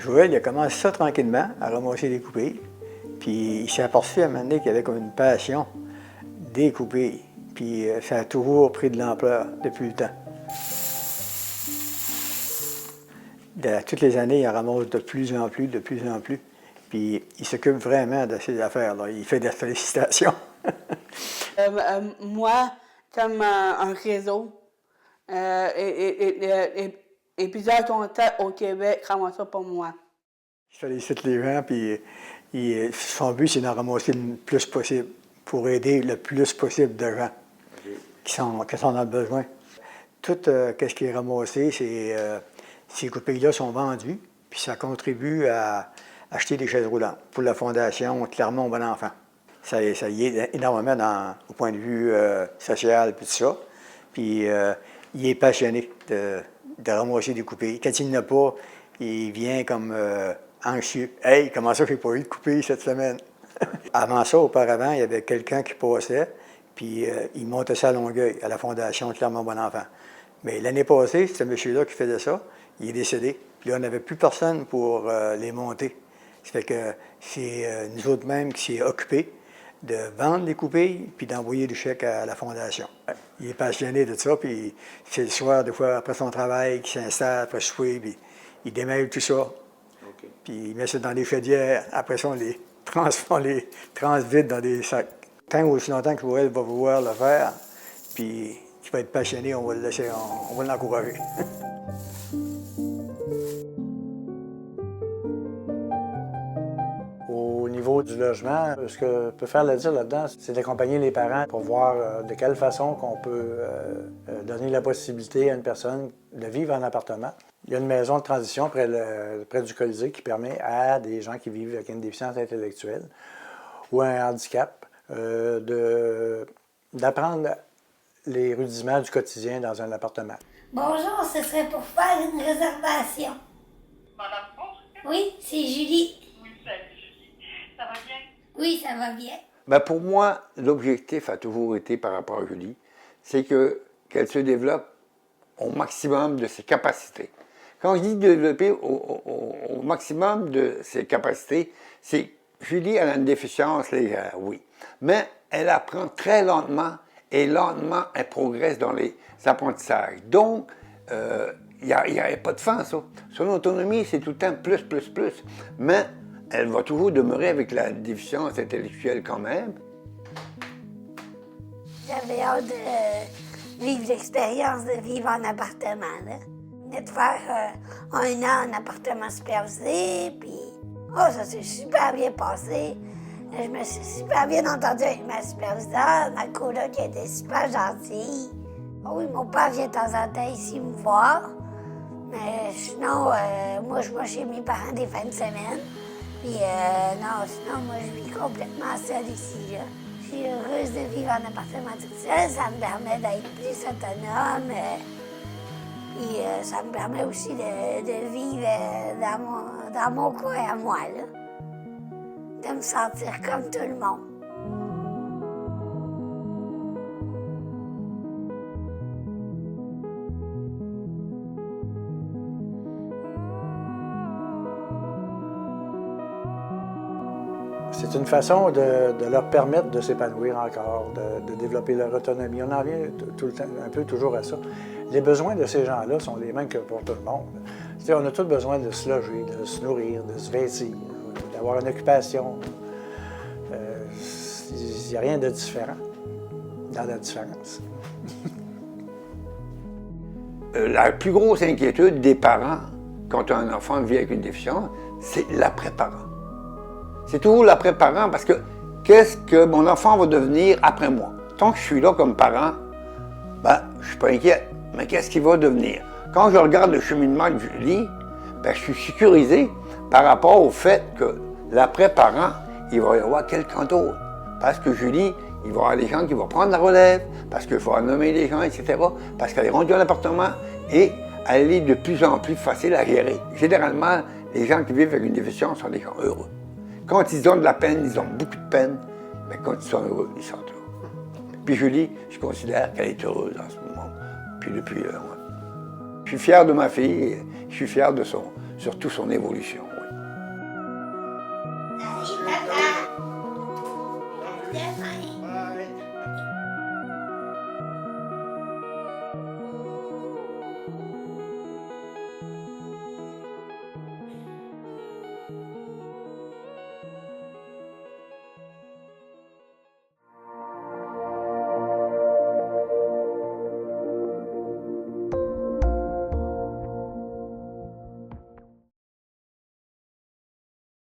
Joël, il a commencé ça tranquillement, à ramasser des coupilles. Puis il s'est aperçu à un moment donné qu'il avait comme une passion des coupilles. Puis ça a toujours pris de l'ampleur depuis le temps. Toutes les années, il en ramasse de plus en plus, de plus en plus. Puis il s'occupe vraiment de ses affaires, là. Il fait des félicitations. Moi, comme un réseau, et plusieurs contacts au Québec ramassent ça pour moi. Il félicite les gens, puis son but, c'est d'en ramasser le plus possible pour aider le plus possible de gens qui en ont besoin. Tout ce qui est ramassé, ces coupilles-là sont vendues, puis ça contribue à acheter des chaises roulantes pour la Fondation Clermont Bon Enfant. Ça y est énormément au point de vue social, puis tout ça. Puis il est passionné de ramasser des coupilles. Quand il n'en a pas, il vient comme anxieux. « Hey, comment ça, j'ai pas eu de coupilles cette semaine? » Avant ça, auparavant, il y avait quelqu'un qui passait, puis il montait ça à Longueuil, à la Fondation Clermont Bon Enfant. Mais l'année passée, ce monsieur-là qui faisait ça, il est décédé. Puis là, on n'avait plus personne pour les monter. Ça fait que c'est nous autres mêmes qui s'est occupés de vendre les coupilles puis d'envoyer des chèques à la Fondation. Il est passionné de ça, puis c'est le soir, des fois, après son travail, qu'il s'installe, après souper, puis il démêle tout ça. Okay. Puis il met ça dans des chaudières. Après ça, on les transvide dans des sacs. Tant aussi longtemps que Joël va vouloir le faire, puis qu'il va être passionné, on va le laisser, on va l'encourager. Au niveau du logement, ce que peut faire la dire là-dedans, c'est d'accompagner les parents pour voir de quelle façon qu'on peut donner la possibilité à une personne de vivre en appartement. Il y a une maison de transition près du Colisée qui permet à des gens qui vivent avec une déficience intellectuelle ou un handicap d'apprendre les rudiments du quotidien dans un appartement. Bonjour, ce serait pour faire une réservation. Madame Ponce? Oui, c'est Julie. Oui, salut Julie. Ça va bien? Oui, ça va bien. Ben pour moi, l'objectif a toujours été, par rapport à Julie, c'est qu'elle se développe au maximum de ses capacités. Quand je dis développer au maximum de ses capacités, c'est Julie, elle a une déficience légère, oui. Mais elle apprend très lentement et lentement, elle progresse dans les apprentissages. Donc, il n'y a pas de fin, ça. Son autonomie, c'est tout le temps plus. Mais elle va toujours demeurer avec la déficience intellectuelle quand même. J'avais hâte de vivre l'expérience de vivre en appartement, là. De faire 1 an en appartement supervisé, puis ça s'est super bien passé. Je me suis super bien entendue avec ma superviseure, ma coloc qui était super gentille. Oui, mon père vient de temps en temps ici me voir, mais sinon, moi je vais chez mes parents des fins de semaine. Puis sinon, moi je vis complètement seule ici, là. Je suis heureuse de vivre en appartement toute seule, ça me permet d'être plus autonome. Puis ça me permet aussi de vivre dans mon coin à moi, là. De me sentir comme tout le monde. C'est une façon de leur permettre de s'épanouir encore, de développer leur autonomie. On en vient tout le temps, un peu toujours à ça. Les besoins de ces gens-là sont les mêmes que pour tout le monde. C'est-à-dire, on a tous besoin de se loger, de se nourrir, de se vêtir, d'avoir une occupation. Il n'y a rien de différent dans la différence. La plus grosse inquiétude des parents, quand un enfant vit avec une déficience, c'est l'après-parent. C'est toujours l'après-parent parce que qu'est-ce que mon enfant va devenir après moi? Tant que je suis là comme parent, je ne suis pas inquiet. Mais qu'est-ce qu'il va devenir? Quand je regarde le cheminement de Julie, je suis sécurisé par rapport au fait que l'après-parent, il va y avoir quelqu'un d'autre. Parce que Julie, il va y avoir des gens qui vont prendre la relève, parce qu'il faut nommer les gens, etc. Parce qu'elle est rendue en appartement et elle est de plus en plus facile à gérer. Généralement, les gens qui vivent avec une déficience sont des gens heureux. Quand ils ont de la peine, ils ont beaucoup de peine, mais quand ils sont heureux, ils sont heureux. Puis Julie, je considère qu'elle est heureuse en ce moment, puis depuis Je suis fier de ma fille, je suis fier de surtout son évolution. demain. Bye.